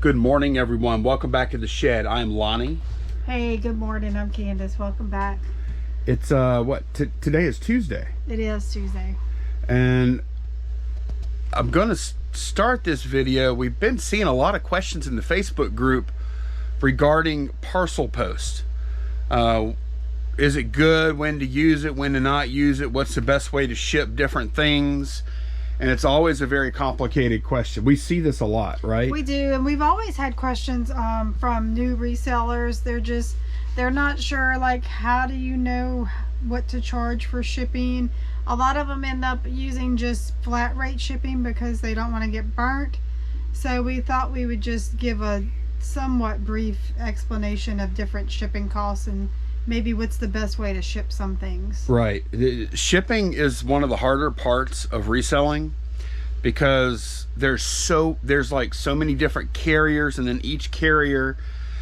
Good morning, everyone. Welcome back to the shed. I'm Lonnie. Hey, good morning. I'm Candace. Welcome back. It's today is Tuesday. It is Tuesday. And I'm gonna start this video. We've been seeing a lot of questions in the Facebook group regarding parcel post. Is it good? When to use it? When to not use it? What's the best way to ship different things? And it's always a very complicated question. We see this a lot, right? We do, and we've always had questions from new resellers. They're not sure, like, how do you know what to charge for shipping? A lot of them end up using just flat rate shipping because they don't want to get burnt. So we thought we would just give a somewhat brief explanation of different shipping costs and maybe what's the best way to ship some things. Right. Shipping is one of the harder parts of reselling because there's like so many different carriers, and then each carrier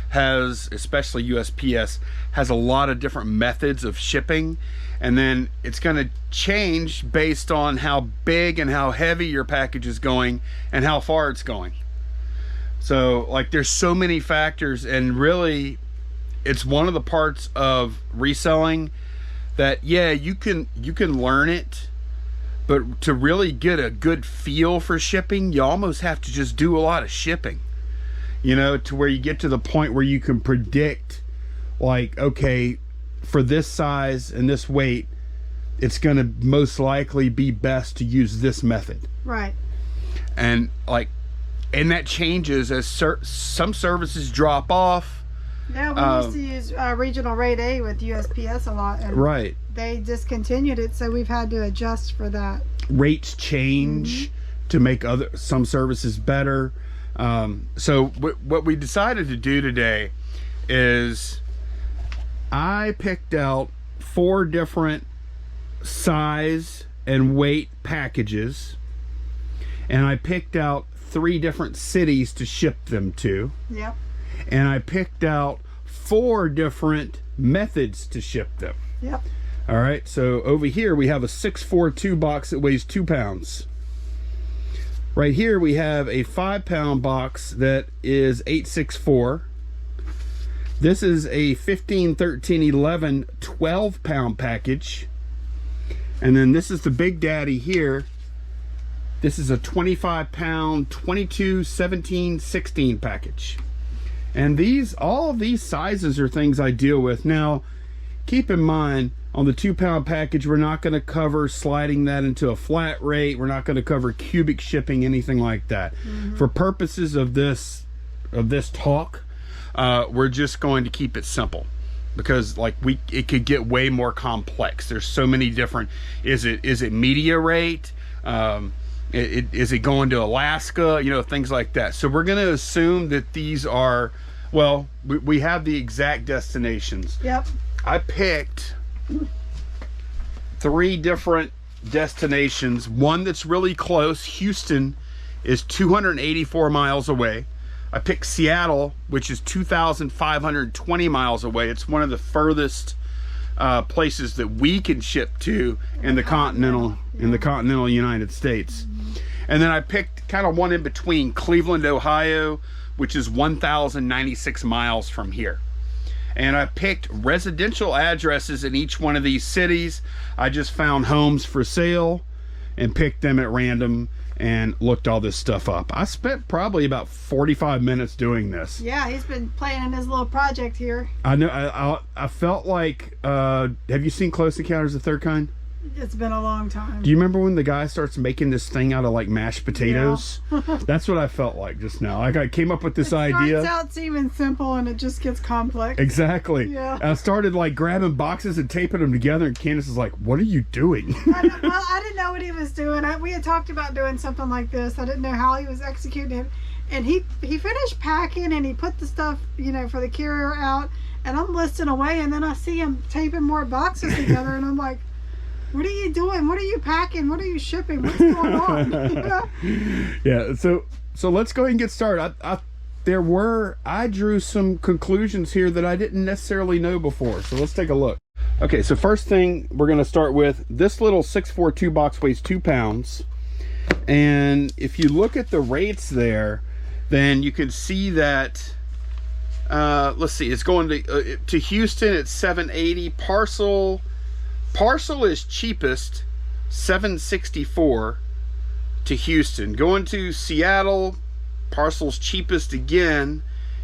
has, especially USPS, has a lot of different methods of shipping, and then it's going to change based on how big and how heavy your package is going and how far it's going. So like there's so many factors, and really it's one of the parts of reselling that, yeah, you can learn it, but to really get a good feel for shipping, you almost have to just do a lot of shipping, you know, to where you get to the point where you can predict, like, okay, for this size and this weight, it's going to most likely be best to use this method. Right. And and that changes as some services drop off. Yeah, we used to use regional rate A with USPS a lot, and right, they discontinued it, so we've had to adjust for that. Rates change to make some services better. So what we decided to do today is I picked out 4 different size and weight packages, and I picked out 3 different cities to ship them to. Yep. And I picked out 4 different methods to ship them. Yep. All right, so over here we have a 642 box that weighs 2 pounds. Right here we have a 5-pound box that is 864. This is a 15, 13, 11, 12-pound package. And then this is the big daddy here. This is a 25-pound, 22, 17, 16 package. And all of these sizes are things I deal with. Now, keep in mind, on the 2-pound package, we're not going to cover sliding that into a flat rate. We're not going to cover cubic shipping, anything like that. For purposes of this talk, we're just going to keep it simple, because it could get way more complex. There's so many different. Is it media rate? Is it going to Alaska? You know, things like that. So we're going to assume that these are, well, we have the exact destinations. Yep. I picked 3 different destinations. One that's really close. Houston is 284 miles away. I picked Seattle, which is 2,520 miles away. It's one of the furthest places that we can ship to in the continental United States. And then I picked kind of one in between, Cleveland, Ohio, which is 1,096 miles from here. And I picked residential addresses in each one of these cities. I just found homes for sale and picked them at random and looked all this stuff up. I spent probably about 45 minutes doing this. Yeah, he's been planning his little project here. I know. I felt like, have you seen Close Encounters of the Third Kind? It's been a long time. Do you remember when the guy starts making this thing out of like mashed potatoes? Yeah. That's what I felt like just now. Like I came up with this idea. It starts out seeming simple and it just gets complex. Exactly. Yeah. And I started like grabbing boxes and taping them together, and Candace is like, "What are you doing?" I didn't know what he was doing. We had talked about doing something like this. I didn't know how he was executing it. And he finished packing and he put the stuff, you know, for the carrier out, and I'm listing away, and then I see him taping more boxes together, and I'm like, what are you doing? What are you packing? What are you shipping? What's going on? Yeah, so let's go ahead and get started. I drew some conclusions here that I didn't necessarily know before. So let's take a look. Okay, so first thing we're going to start with, this little 642 box weighs 2 pounds. And if you look at the rates there, then you can see that, let's see, it's going to Houston, it's $780. Parcel is cheapest, $764 to Houston. Going to Seattle, Parcel's cheapest again,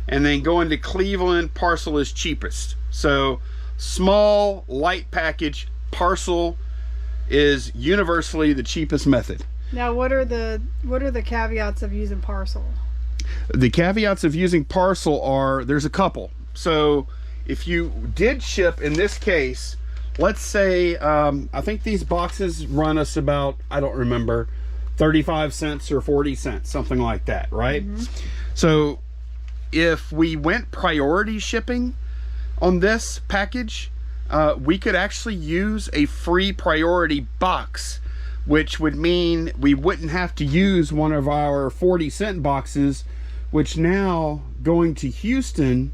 and then going to Cleveland, Parcel is cheapest. So small, light package, Parcel is universally the cheapest method. Now, what are the caveats of using Parcel? The caveats of using Parcel are, there's a couple. So if you did ship, in this case, let's say, I think these boxes run us about, I don't remember, 35 cents or 40 cents, something like that, right? So if we went priority shipping on this package, we could actually use a free priority box, which would mean we wouldn't have to use one of our 40-cent boxes, which now, going to Houston,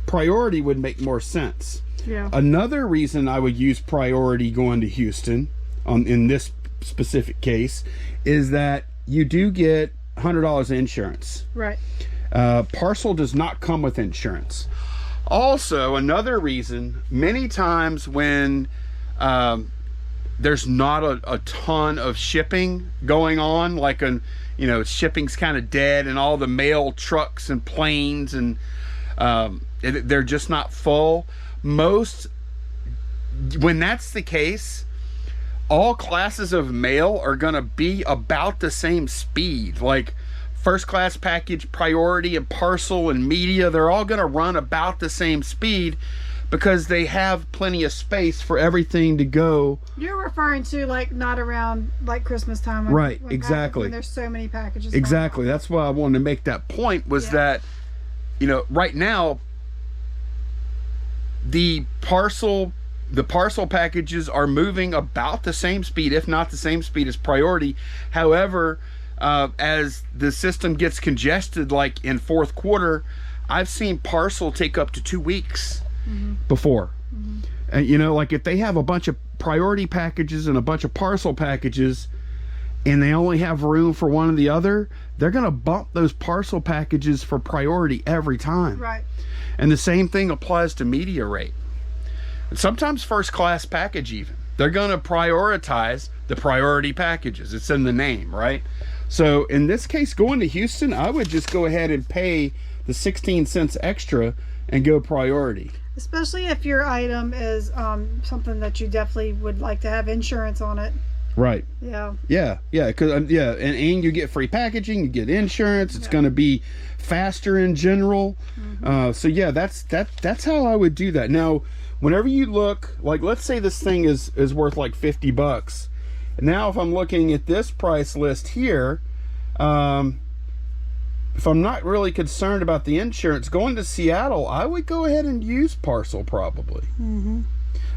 priority would make more sense. Yeah. Another reason I would use priority going to Houston in this specific case is that you do get $100 insurance. Right. Parcel does not come with insurance. Also, another reason, many times when there's not a ton of shipping going on, like shipping's kind of dead and all the mail trucks and planes and they're just not full. When that's the case, all classes of mail are gonna be about the same speed. Like first class package, priority, and parcel and media, they're all gonna run about the same speed because they have plenty of space for everything to go. You're referring to like not around like Christmas time, right? Exactly. When there's so many packages. Exactly. That's why I wanted to make that point, was that right now the parcel packages are moving about the same speed, if not the same speed as priority. However, as the system gets congested, like in fourth quarter, I've seen parcel take up to 2 weeks before. And like if they have a bunch of priority packages and a bunch of parcel packages and they only have room for one or the other, they're going to bump those parcel packages for priority every time. Right. And the same thing applies to media rate. And sometimes first class package even. They're going to prioritize the priority packages. It's in the name, right? So in this case, going to Houston, I would just go ahead and pay the 16 cents extra and go priority. Especially if your item is something that you definitely would like to have insurance on it. Right. Yeah. Yeah. Because and you get free packaging, you get insurance. It's going to be faster in general. So yeah, that's how I would do that. Now, whenever you look, like let's say this thing is worth like $50. Now, if I'm looking at this price list here, if I'm not really concerned about the insurance, going to Seattle, I would go ahead and use parcel probably.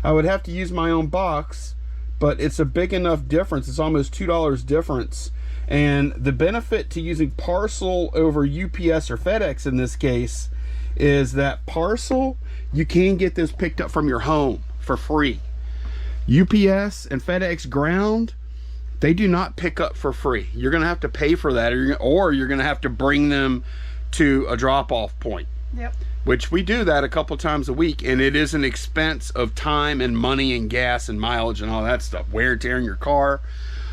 I would have to use my own box, but it's a big enough difference. It's almost $2 difference. And the benefit to using parcel over UPS or FedEx in this case is that parcel, you can get this picked up from your home for free. UPS and FedEx ground, they do not pick up for free. You're going to have to pay for that, or you're going to have to bring them to a drop-off point. Yep. Which we do that a couple times a week, and it is an expense of time and money and gas and mileage and all that stuff, wear and tear in your car.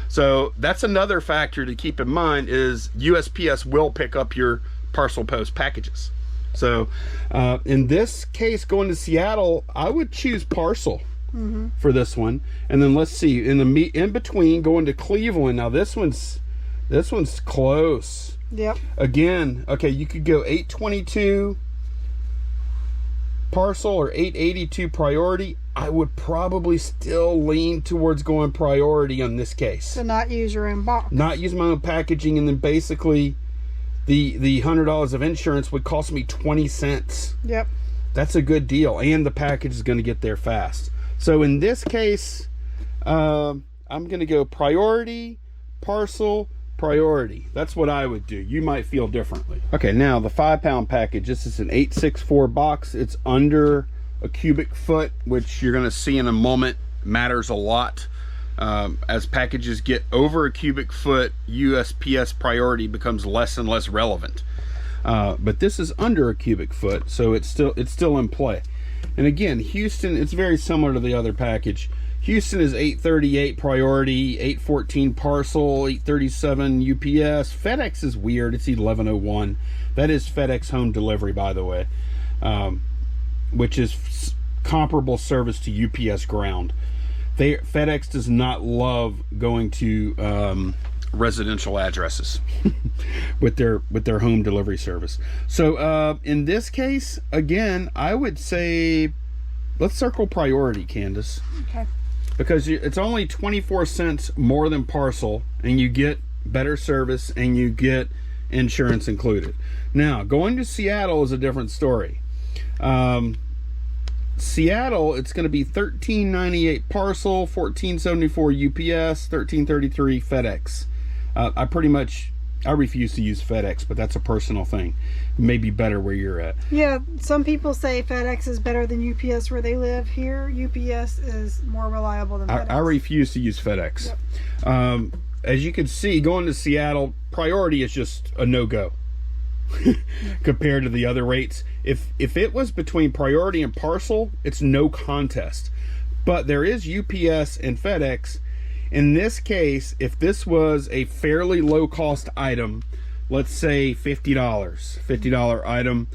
So that's another factor to keep in mind, is USPS will pick up your parcel post packages. So in this case, going to Seattle, I would choose parcel for this one. And then let's see, in between, going to Cleveland. Now this one's close. Yep. Again, okay, you could go 822 parcel or 882 priority. I would probably still lean towards going priority on this case. So not use your own box. Not use my own packaging, and then basically the $100 of insurance would cost me 20 cents. Yep. That's a good deal, and the package is going to get there fast. So in this case, I'm going to go priority, parcel, priority. That's what I would do. You might feel differently. Okay, now the 5-pound package. This is an 864 box. It's under a cubic foot, which you're going to see in a moment matters a lot. As packages get over a cubic foot, USPS priority becomes less and less relevant. But this is under a cubic foot, so it's still in play. And again, Houston, it's very similar to the other package. Houston is 838 priority, 814 parcel, 837 UPS. FedEx is weird. It's 1101. That is FedEx home delivery, by the way, which is comparable service to UPS ground. FedEx does not love going to residential addresses with their home delivery service. So in this case, again, I would say let's circle priority, Candace. Okay. Because it's only 24 cents more than parcel, and you get better service and you get insurance included. Now, going to Seattle is a different story. Seattle, it's going to be $13.98 parcel, $14.74 UPS, $13.33 FedEx. I refuse to use FedEx, but that's a personal thing. It may be better where you're at. Yeah, some people say FedEx is better than UPS where they live. Here, UPS is more reliable than FedEx. I refuse to use FedEx. Yep. As you can see, going to Seattle, priority is just a no-go compared to the other rates. If it was between priority and parcel, it's no contest. But there is UPS and FedEx. In this case, if this was a fairly low-cost item, let's say $50 item,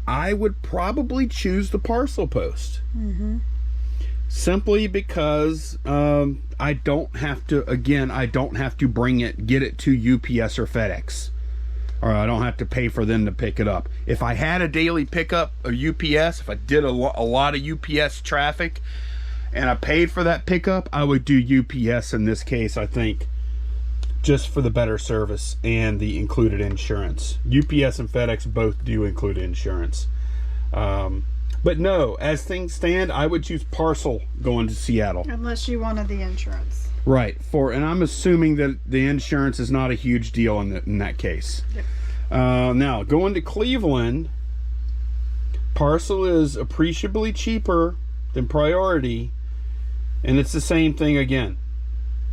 I would probably choose the parcel post. Mm-hmm. Simply because I don't have to get it to UPS or FedEx, or I don't have to pay for them to pick it up. If I had a daily pickup of UPS, if I did a lot of UPS traffic and I paid for that pickup, I would do UPS in this case, I think, just for the better service and the included insurance. UPS and FedEx both do include insurance. But no, as things stand, I would choose parcel going to Seattle. Unless you wanted the insurance. Right. And I'm assuming that the insurance is not a huge deal in that case. Yep. Now, going to Cleveland, parcel is appreciably cheaper than priority, and it's the same thing again.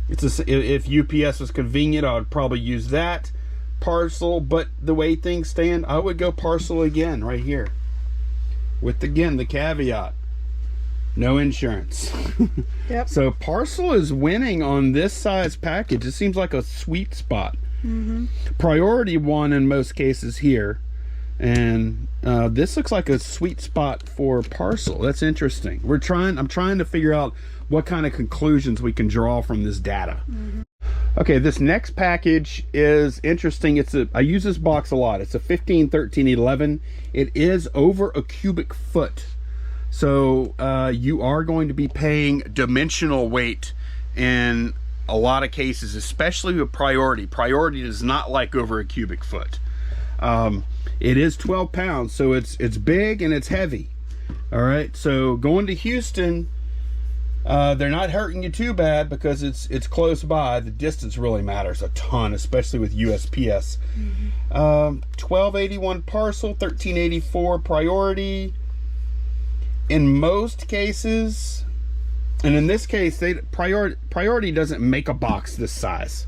If UPS was convenient, I would probably use that parcel, but the way things stand, I would go parcel again right here. With, again, the caveat, no insurance. Yep. So parcel is winning on this size package. It seems like a sweet spot. Mm-hmm. Priority won in most cases here, and this looks like a sweet spot for parcel. That's interesting. I'm trying to figure out what kind of conclusions we can draw from this data. Mm-hmm. Okay, this next package is interesting. I use this box a lot. It's a 15, 13, 11. It is over a cubic foot. So you are going to be paying dimensional weight in a lot of cases, especially with priority. Priority does not like over a cubic foot. It is 12 pounds, so it's big and it's heavy. All right, so going to Houston, they're not hurting you too bad because it's close by. The distance really matters a ton, especially with USPS. Mm-hmm. 1281 parcel, 1384 priority. In most cases, and in this case, priority doesn't make a box this size,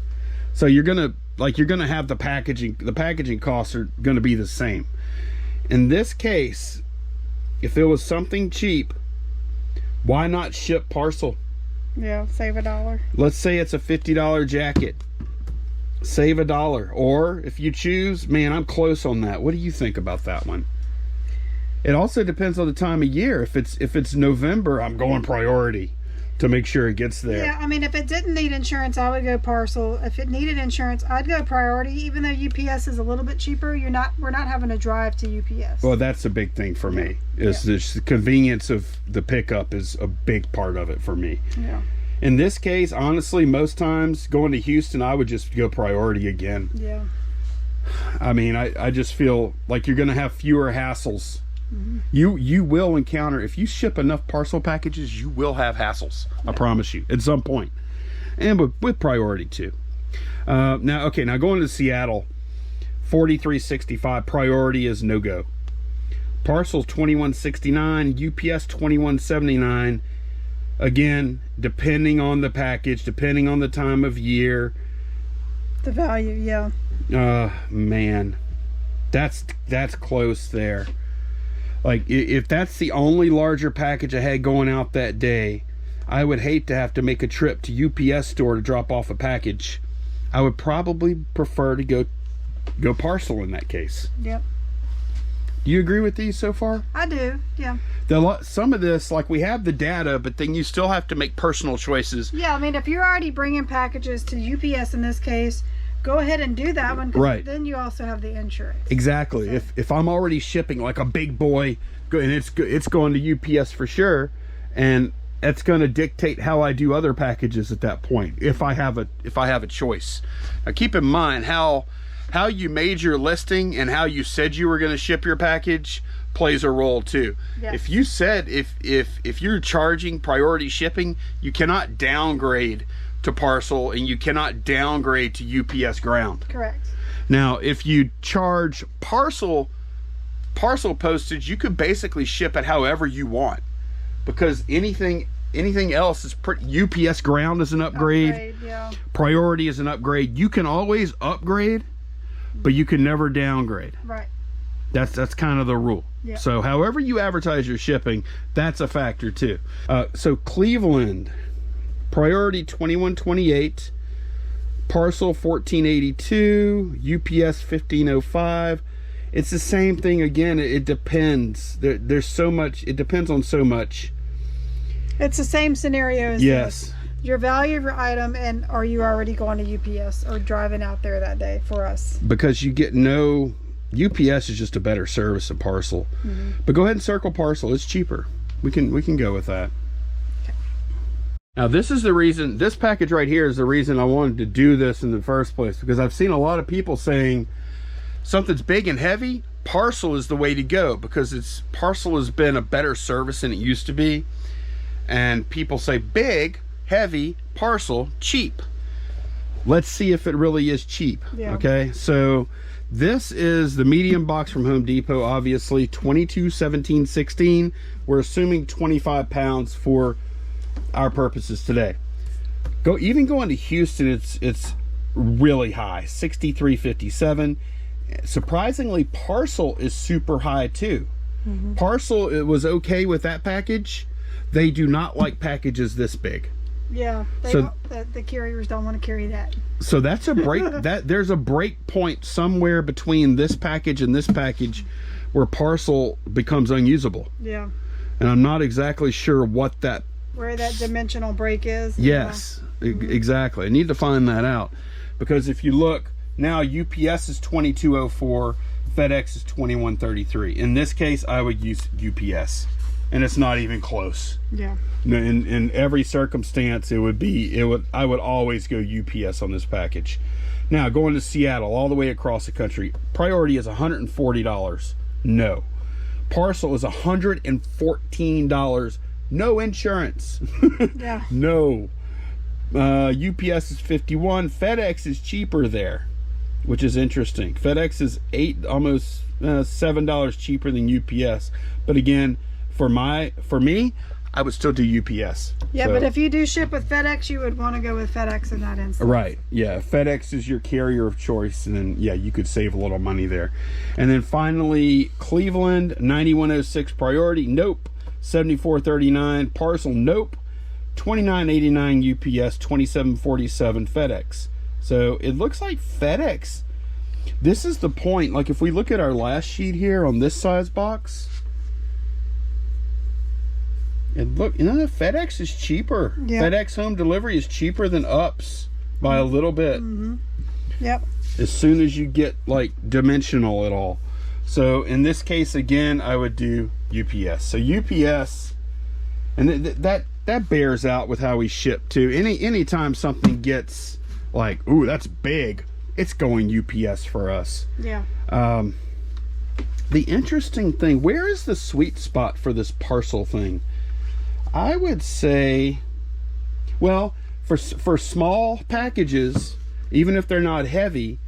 so you're gonna have the packaging costs are gonna be the same. In this case, if it was something cheap, why not ship parcel? Yeah, save $1. Let's say it's a $50 jacket. Save $1. Or if you choose, man, I'm close on that. What do you think about that one? It also depends on the time of year. If it's November, I'm going priority to make sure it gets there. Yeah, I mean, if it didn't need insurance, I would go parcel. If it needed insurance, I'd go priority. Even though UPS is a little bit cheaper, we're not having to drive to UPS. Well, that's a big thing for me. Is the convenience of the pickup is a big part of it for me. Yeah. In this case, honestly, most times going to Houston, I would just go priority again. Yeah. I mean, I just feel like you're going to have fewer hassles. Mm-hmm. You will encounter, if you ship enough parcel packages, you will have hassles. I promise you, at some point. And with priority too. Now going to Seattle, 4365 priority is no go. Parcel 2169, UPS 2179. Again, depending on the package, depending on the time of year, the value, yeah. Man, That's close there. Like, if that's the only larger package I had going out that day, I would hate to have to make a trip to UPS store to drop off a package. I would probably prefer to go parcel in that case. Yep. Do you agree with these so far? I do, yeah. Some of this, like, we have the data, but then you still have to make personal choices. Yeah, I mean, if you're already bringing packages to UPS in this case, go ahead and do that one. Right. Then you also have the insurance. Exactly. So, if I'm already shipping like a big boy, and it's going to UPS for sure, and it's going to dictate how I do other packages at that point. If I have a choice. Now keep in mind how you made your listing and how you said you were going to ship your package plays a role too. Yes. If you said if you're charging priority shipping, you cannot downgrade to parcel and you cannot downgrade to UPS ground. Correct. Now, if you charge parcel postage, you could basically ship it however you want, because anything else is UPS ground is an upgrade. Yeah. Priority is an upgrade. You can always upgrade, but you can never downgrade. Right. That's kind of the rule. Yeah. So however you advertise your shipping, that's a factor too. So Cleveland, priority 2128, parcel 1482, UPS 1505. It's the same thing again. It depends. There's so much. It depends on so much. It's the same scenario as yes. This. Your value of your item, and are you already going to UPS or driving out there that day for us? Because you get no. UPS is just a better service than parcel. Mm-hmm. But go ahead and circle parcel. It's cheaper. We can go with that. Okay. Now this is the reason. This package right here is the reason I wanted to do this in the first place, because I've seen a lot of people saying something's big and heavy, parcel is the way to go, because parcel has been a better service than it used to be. And people say big, heavy, parcel, cheap. Let's see if it really is cheap. Yeah. Okay, so this is the medium box from Home Depot, obviously 22, 17, 16. We're assuming 25 pounds for our purposes today. Even going to Houston, it's really high, 63.57. Surprisingly, parcel is super high too. Mm-hmm. Parcel, it was okay with that package. They do not like packages this big. Yeah, the carriers don't want to carry that. So that's a break. There's a break point somewhere between this package and this package where parcel becomes unusable. Yeah. And I'm not exactly sure where that dimensional break is. Yes, exactly. I need to find that out, because if you look now, UPS is 2204, FedEx is 2133. In this case, I would use UPS. And it's not even close. Yeah. In every circumstance, I would always go UPS on this package. Now, going to Seattle, all the way across the country, priority is $140. No. Parcel is $114. No insurance. Yeah. No. UPS is $51. FedEx is cheaper there, which is interesting. FedEx is almost $7 cheaper than UPS. But again, for me, I would still do UPS. Yeah, so, but if you do ship with FedEx, you would want to go with FedEx in that instance. Right. Yeah. FedEx is your carrier of choice, and then yeah, you could save a little money there. And then finally, Cleveland, 9106 priority. Nope. 7439 parcel. Nope. 2989 UPS. 2747 FedEx. So it looks like FedEx. This is the point. Like if we look at our last sheet here on this size box. And look, FedEx is cheaper. Yeah. FedEx home delivery is cheaper than UPS by a little bit. Mm-hmm. Yep. As soon as you get like dimensional at all. So in this case, again, I would do UPS. So UPS, and that bears out with how we ship too. Anytime something gets like, ooh, that's big, it's going UPS for us. Yeah. The interesting thing, where is the sweet spot for this parcel thing? I would say, well, for small packages, even if they're not heavy,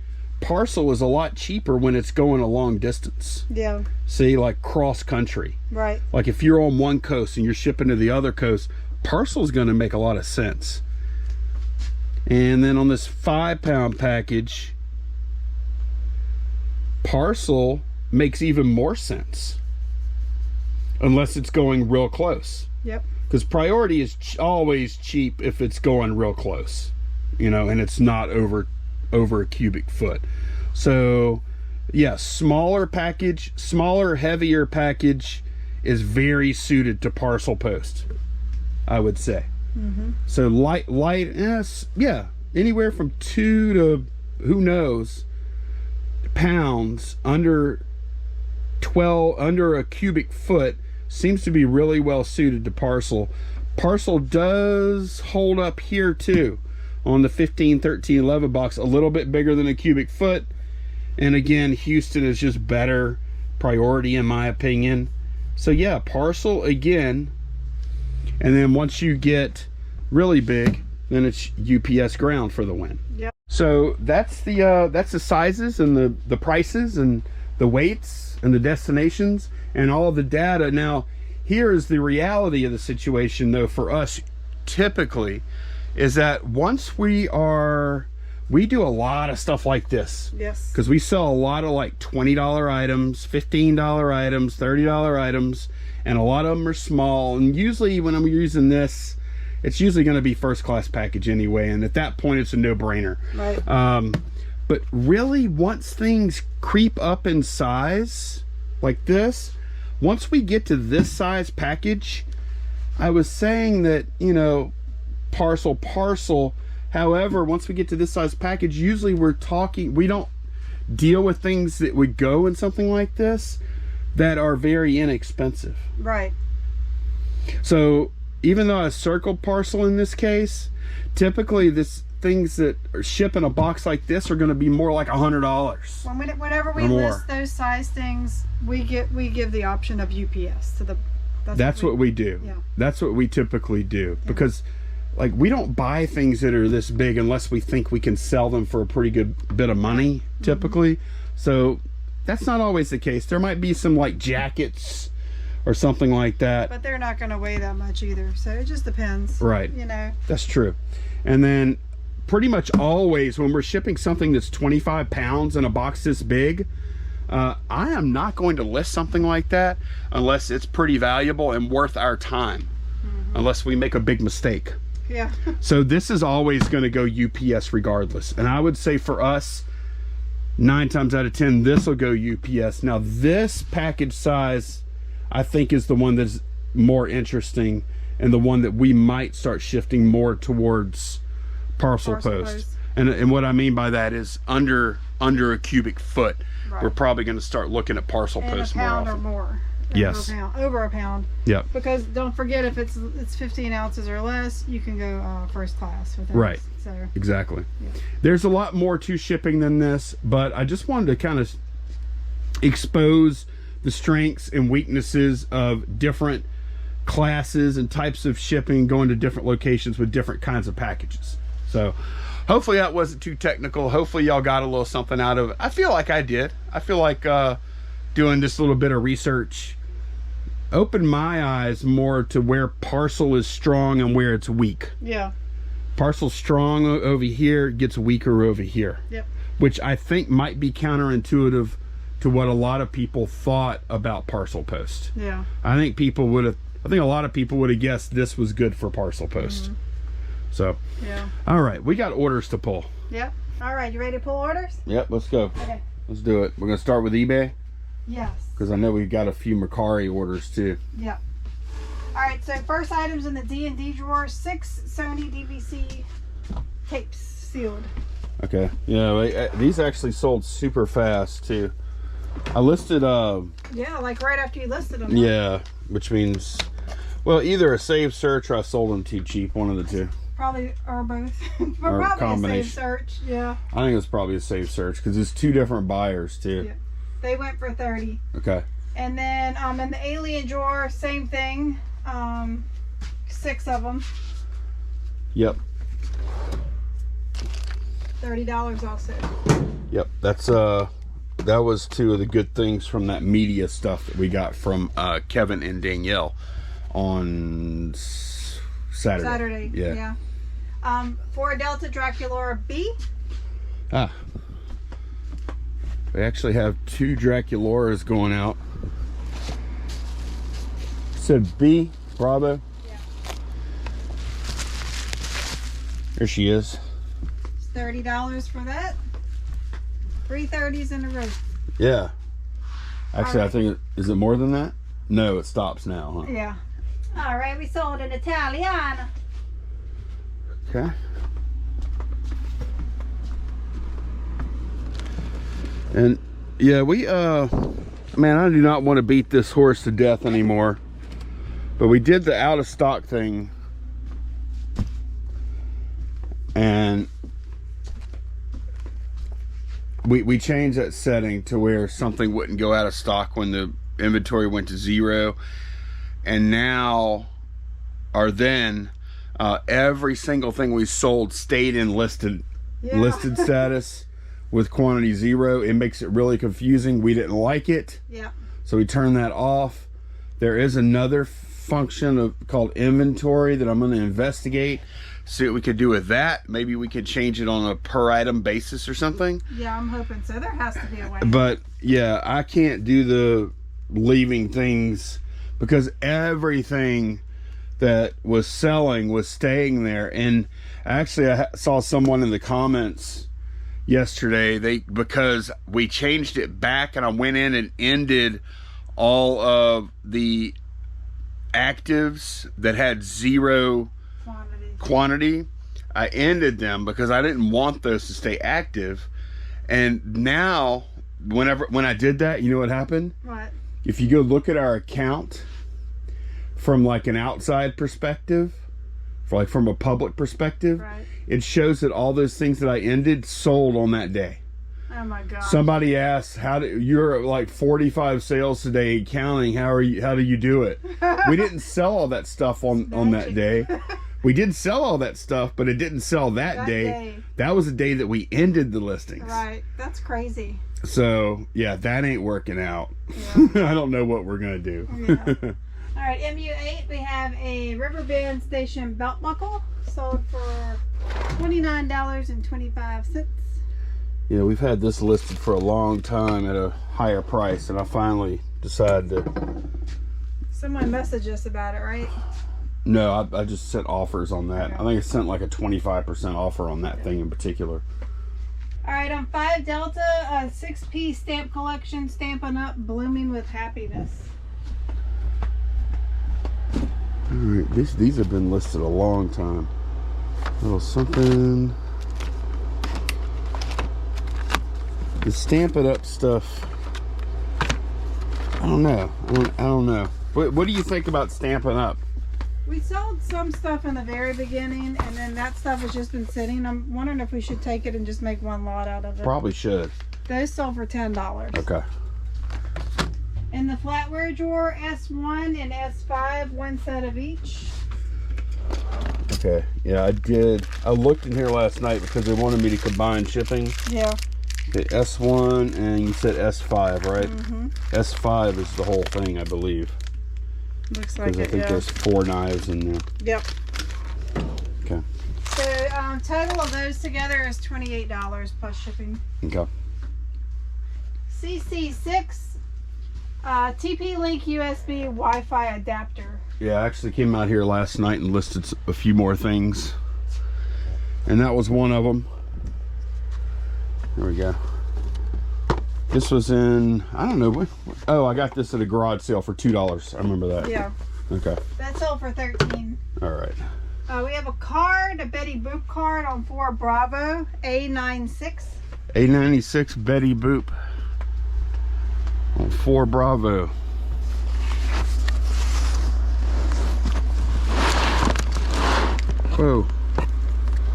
parcel is a lot cheaper when it's going a long distance. Yeah. See, like cross country. Right. Like if you're on one coast and you're shipping to the other coast, parcel is going to make a lot of sense. And then on this 5-pound package, parcel makes even more sense unless it's going real close. Yep. Because priority is always cheap if it's going real close, you know, and it's not over a cubic foot. So yeah, smaller package, smaller, heavier package is very suited to parcel post, I would say. So light, yes, yeah, anywhere from 2 to who knows pounds, under a cubic foot, seems to be really well suited to parcel. Parcel does hold up here too on the 15, 13, 11 box, a little bit bigger than a cubic foot. And again, Houston is just better priority in my opinion. So yeah, parcel again. And then once you get really big, then it's UPS ground for the win. Yep. So that's the sizes and the prices and the weights and the destinations and all of the data. Now, here is the reality of the situation though for us typically, is that once we do a lot of stuff like this. Yes. Because we sell a lot of like $20 items, $15 items, $30 items, and a lot of them are small. And usually when I'm using this, it's usually going to be first class package anyway. And at that point, it's a no-brainer. Right. But really, once things creep up in size like this, once we get to this size package, I was saying that, you know, parcel. However, once we get to this size package, usually we don't deal with things that would go in something like this that are very inexpensive. Right. So even though I circled parcel in this case, typically things that are ship in a box like this are going to be more like $100. Whenever we list those size things, we give the option of UPS to the. That's what we do. Yeah. That's what we typically do because. Like, we don't buy things that are this big unless we think we can sell them for a pretty good bit of money, typically. So that's not always the case. There might be some like jackets or something like that. But they're not going to weigh that much either. So it just depends. Right. You know. That's true. And then pretty much always when we're shipping something that's 25 pounds in a box this big, I am not going to list something like that unless it's pretty valuable and worth our time. Unless we make a big mistake. Yeah. So this is always going to go UPS regardless. And I would say for us, 9 times out of 10, this will go UPS. Now this package size, I think, is the one that's more interesting and the one that we might start shifting more towards parcel post. And what I mean by that is under a cubic foot. Right. We're probably going to start looking at parcel post more often. Or more. Yes. Over a pound. Yep. Because don't forget, if it's 15 ounces or less, you can go first class with that. Right. So exactly. Yeah. There's a lot more to shipping than this, but I just wanted to kind of expose the strengths and weaknesses of different classes and types of shipping going to different locations with different kinds of packages. So hopefully that wasn't too technical. Hopefully y'all got a little something out of it. I feel like I did. I feel like doing this little bit of research opened my eyes more to where parcel is strong and where it's weak. Yeah. Parcel's strong over here, gets weaker over here. Yep. Which I think might be counterintuitive to what a lot of people thought about parcel post. Yeah. I think a lot of people would have guessed this was good for parcel post. So, yeah. All right, we got orders to pull. Yep. All right, you ready to pull orders? Yep, let's go. Okay. Let's do it. We're going to start with eBay. Yes. Because I know we've got a few Mercari orders too. Yep. All right, so first items in the D&D drawer, 6 Sony DVC tapes sealed. Okay. Yeah, these actually sold super fast too. I listed yeah, like right after you listed them. Yeah, which means, well, either a save search or I sold them too cheap, one of the two. Probably, or both. But or probably combination. a save search, yeah. I think it was probably a save search because it's 2 different buyers too. Yeah. They went for 30. Okay. And then in the alien drawer, same thing. 6 of them. Yep. $30 also. Yep. That's that was 2 of the good things from that media stuff that we got from Kevin and Danielle on Saturday. Yeah. For a Delta Draculaura B. We actually have 2 Dracularas going out. Said B, Bravo. Yeah. There she is. It's $30 for that. 3 30s in a row. Yeah. Actually, Right. I think is it more than that? No, it stops now, huh? Yeah. All right, we sold an Italiana. Okay. And yeah, we man, I do not want to beat this horse to death anymore. But we did the out of stock thing. And we changed that setting to where something wouldn't go out of stock when the inventory went to 0. And now, or then, every single thing we sold stayed in listed status with quantity 0. It makes it really confusing. We didn't like it. Yeah. So we turned that off. There is another function called inventory that I'm going to investigate. See what we could do with that. Maybe we could change it on a per item basis or something. Yeah, I'm hoping so. There has to be a way. But yeah, I can't do the leaving things because everything that was selling was staying there. And actually I saw someone in the comments yesterday, because we changed it back and I went in and ended all of the actives that had 0 quantity. I ended them because I didn't want those to stay active. And now when I did that, you know what happened? What? If you go look at our account from like an outside perspective, from a public perspective, Right. it shows that all those things that I ended sold on that day. Oh my God. Somebody asked, you're at like 45 sales today counting, how do you do it? We didn't sell all that stuff on that day. We did sell all that stuff, but it didn't sell that day. That was the day that we ended the listings. Right. That's crazy. So yeah, that ain't working out. Yeah. I don't know what we're gonna do. Yeah. All right, MU8, we have a Riverbend Station belt buckle sold for $29.25. Yeah, we've had this listed for a long time at a higher price, and I finally decided to. Someone messaged us about it, right? No, I just sent offers on that. Okay. I think I sent like a 25% offer on that thing in particular. All right, on 5 Delta, a 6-piece stamp collection, Stampin' Up, Blooming with Happiness. All right, these have been listed a long time. A little something. The Stampin' Up stuff. I don't know. I don't know. What do you think about Stampin' Up? We sold some stuff in the very beginning, and then that stuff has just been sitting. I'm wondering if we should take it and just make one lot out of it. Probably should. Those sold for $10. Okay. In the flatware drawer, S1 and S5, one set of each. Okay. Yeah, I did. I looked in here last night because they wanted me to combine shipping. Yeah. Okay, S1 and you said S5, right? Mm-hmm. S5 is the whole thing, I believe. Looks like Because I it, think yeah. there's 4 knives in there. Yep. Okay. So, total of those together is $28 plus shipping. Okay. CC6 TP-Link USB Wi-Fi adapter. Yeah, I actually came out here last night and listed a few more things. And that was one of them. There we go. This was in, I don't know. Oh, I got this at a garage sale for $2. I remember that. Yeah. Okay. That sold for $13. All right. We have a card, a Betty Boop card on 4 Bravo, A96. A96 Betty Boop on 4 Bravo. Whoa.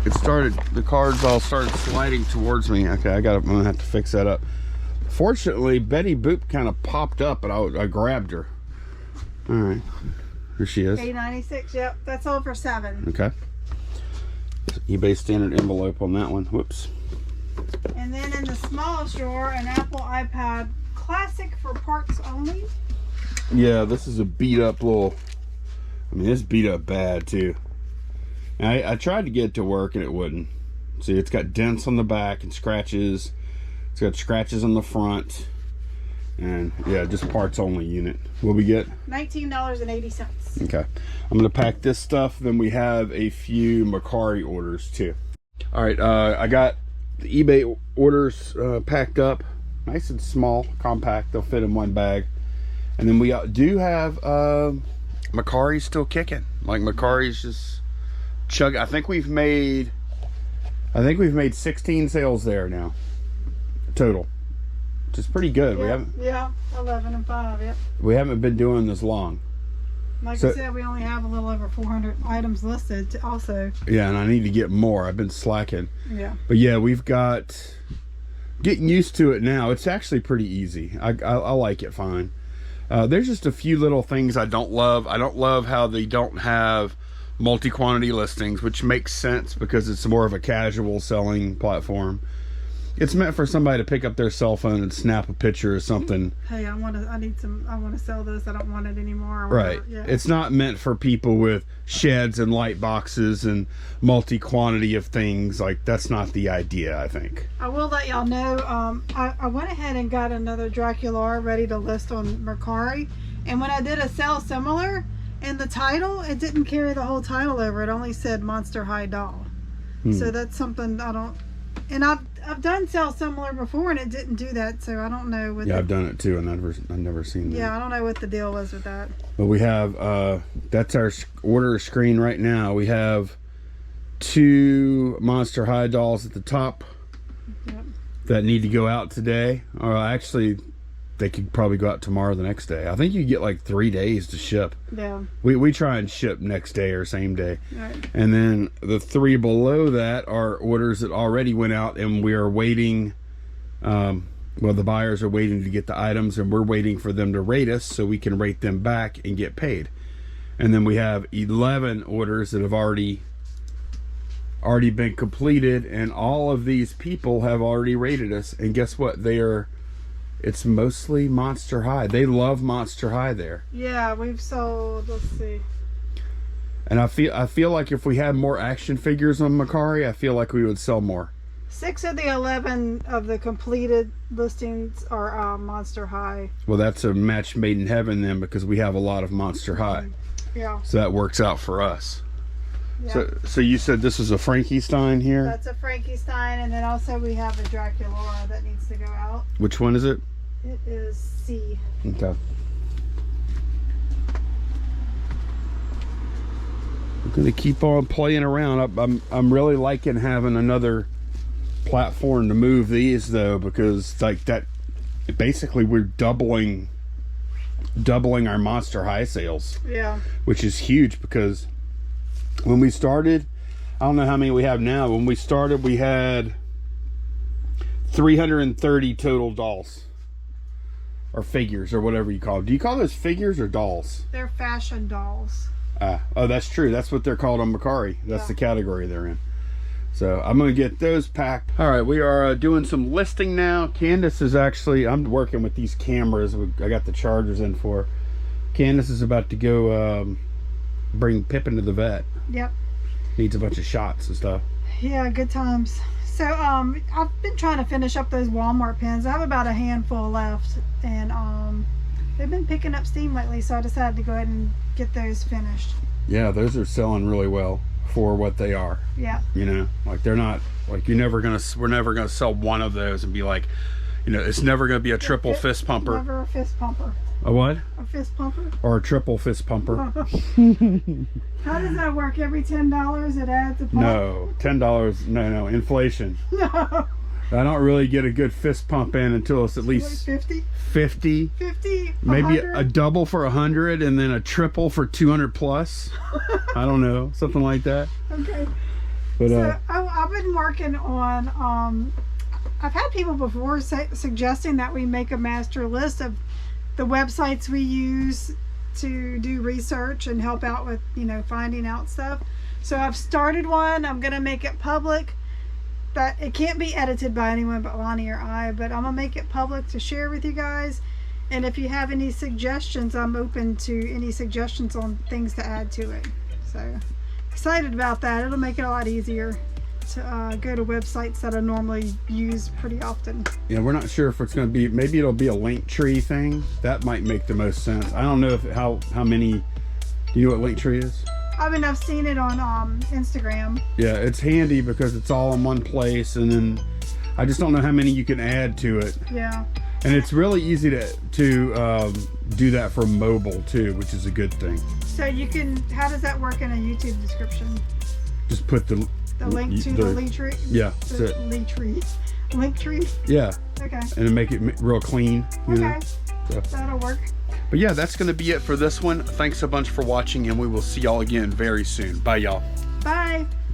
It started, the cards all started sliding towards me. Okay, I'm gonna have to fix that up. Fortunately, Betty Boop kind of popped up and I grabbed her. All right, here she is. A96, yep, that's all for $7. Okay. eBay standard envelope on that one. Whoops. And then in the smallest drawer, an Apple iPad Classic for parts only. Yeah, this is a beat up little, I mean, it's beat up bad too. I tried to get it to work and it wouldn't. See, it's got dents on the back and scratches. It's got scratches on the front. And yeah, just parts only unit. What we get? $19.80. Okay. I'm gonna pack this stuff. Then we have a few Mercari orders too. All right, I got the eBay orders packed up. Nice and small, compact. They'll fit in one bag. And then we do have Mercari still kicking. Like Mercari's just chug. I think we've made 16 sales there now total, which is pretty good. Yeah, 11 and 5. Yep. We haven't been doing this long. Like I said, we only have a little over 400 items listed also. Yeah, and I need to get more. I've been slacking. Yeah. But yeah, we've got getting used to it now. It's actually pretty easy. I like it fine. There's just a few little things I don't love. I don't love how they don't have multi-quantity listings, which makes sense because it's more of a casual selling platform. It's meant for somebody to pick up their cell phone and snap a picture or something. Hey, I want to sell this. I don't want it anymore. Right. Yeah. It's not meant for people with sheds and light boxes and multi-quantity of things. Like, that's not the idea, I think. I will let y'all know, I went ahead and got another Dracula ready to list on Mercari. And when I did a sell similar, in the title, it didn't carry the whole title over. It only said Monster High Doll. So that's something I don't... And I've done sell similar before, and it didn't do that, so I don't know. Yeah, I've done it too, and I've never seen that. Yeah, I don't know what the deal was with that. But we have that's our order screen right now. We have 2 Monster High dolls at the top that need to go out today. Or actually, they could probably go out tomorrow, the next day. I think you get like 3 days to ship. Yeah. We try and ship next day or same day. Right. And then the 3 below that are orders that already went out, and we are waiting. Well, the buyers are waiting to get the items, and we're waiting for them to rate us so we can rate them back and get paid. And then we have 11 orders that have already been completed, and all of these people have already rated us. And guess what? It's mostly Monster High. They love Monster High there. Yeah, we've sold, let's see. And I feel like if we had more action figures on Mercari, I feel like we would sell more. 6 of the 11 of the completed listings are Monster High. Well, that's a match made in heaven then, because we have a lot of Monster High. Yeah. So that works out for us. Yeah. So you said this is a Frankenstein here? That's a Frankenstein, and then also we have a Dracula that needs to go out. Which one is it? It is C. Okay. I'm gonna keep on playing around. I'm really liking having another platform to move these though, because like that, basically we're doubling our Monster High sales. Yeah. Which is huge, because when we started, I don't know how many we have now. When we started, we had 330 total dolls. Or figures, or whatever you call them. Do you call those figures or dolls? They're fashion dolls. Oh, that's true. That's what they're called on Mercari. That's the category they're in. So I'm going to get those packed. All right, we are doing some listing now. Candace is actually, I'm working with these cameras. I got the chargers in for. Candace is about to go bring Pippin to the vet. Yep. Needs a bunch of shots and stuff. Yeah, good times. So I've been trying to finish up those Walmart pins. I have about a handful left, and they've been picking up steam lately, so I decided to go ahead and get those finished. Yeah, those are selling really well for what they are. Yeah. You know, like they're not like we're never gonna sell one of those and be like, you know, it's never gonna be a triple fist pumper. Never a fist pumper. A what? A fist pumper? Or a triple fist pumper. How does that work? Every $10 it adds a pump? No, $10. No, inflation. No. I don't really get a good fist pump in until it's at least 50. 50. 50. Maybe a double for 100, and then a triple for 200 plus. I don't know, something like that. Okay. But so I've been working on. I've had people before suggesting that we make a master list of the websites we use to do research and help out with, you know, finding out stuff. So I've started one. I'm gonna make it public, but it can't be edited by anyone but Lonnie or I, but I'm gonna make it public to share with you guys. And if you have any suggestions, I'm open to any suggestions on things to add to it. So excited about that. It'll make it a lot easier. go to websites that I normally use pretty often. Yeah, we're not sure if it's going to be, maybe it'll be a Linktree thing. That might make the most sense. I don't know if how many, do you know what Linktree is? I mean, I've seen it on Instagram. Yeah, it's handy because it's all in one place, and then I just don't know how many you can add to it. Yeah. And it's really easy to do that for mobile too, which is a good thing. So you can, how does that work in a YouTube description? Just put the link to the Linktree? Yeah, the Linktree? Yeah. Okay. And then make it real clean. You know? So. That'll work. But yeah, that's going to be it for this one. Thanks a bunch for watching, and we will see y'all again very soon. Bye, y'all. Bye.